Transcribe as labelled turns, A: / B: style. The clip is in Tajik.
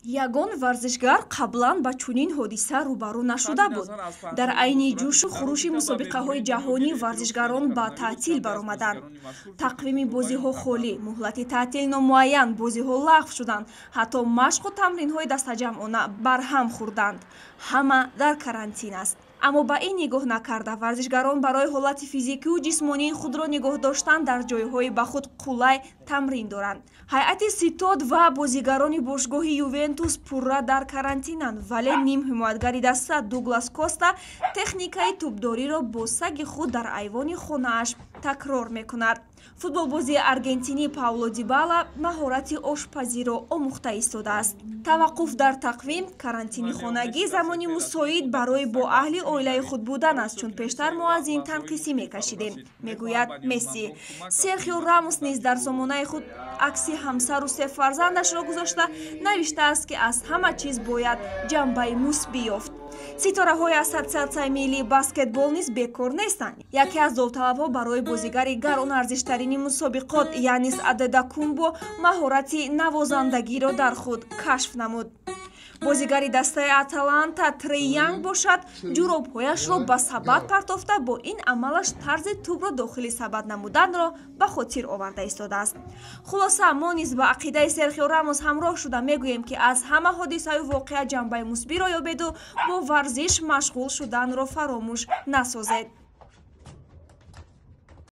A: ягон варзишгар қаблан ба чунин ҳодиса рӯбарӯ нашуда буд. Дар айни ҷӯшу хуруши мусобиқаҳои ҷаҳонӣ варзишгарон ба таътил баромаданд. Тақвими бозиҳо холӣ, муҳлати таътили номуайян, бозиҳо лағв шуданд, ҳатто машқу тамринҳои дастаҷамъона барҳам хӯрданд. Ҳама дар карантин аст. аммо ба ин нигоҳ накарда варзишгарон барои ҳолати физикию ҷисмонии худро нигоҳ доштан дар ҷойҳои ба худ қулай тамрин доранд. ҳайати ситод ва бозигарони бошгоҳи Ювентус пурра дар карантинанд, вале ним ҳимоятгари даста Дуглас Коста техникаи тӯбдориро бо саги худ дар айвони хонааш такрор мекунад. футболбози аргентинӣ Пауло Дибала маҳорати ошпазиро омӯхта истодааст. таваққуф дар тақвим карантини хонагӣ замони мусоид барои бо аҳли оилаи худ будан аст, чун пештар мо аз ин танқисӣ мекашидем, мегӯяд Месси. Серхио Рамос низ дар сомонаи худ акси ҳамсару се фарзандашро гузошта навиштааст ки аз ҳама чиз бояд ҷанбаи мусбӣ ёфт. ситораҳои Ассотсиатсияи миллии баскетбол низ бекор нестанд. яке аз довталабҳо барои бозигари гаронарзиштарини мусобиқот Янис Адедокумбо маҳорати навозандагиро дар худ кашф намуд. бозигари дастаи Аталанта Трей Янг бошад, ҷуробҳояшро ба сабад партофта бо ин амалаш тарзи тӯбро дохили сабад намуданро ба хотир оварда истодааст. хулоса мо низ ба ақидаи Серхио Рамос ҳамроҳ шуда мегӯем ки аз ҳама ҳодисаҳои воқеа ҷанбаи мусбиро ёбеду бо варзиш машғул шуданро фаромӯш насозед.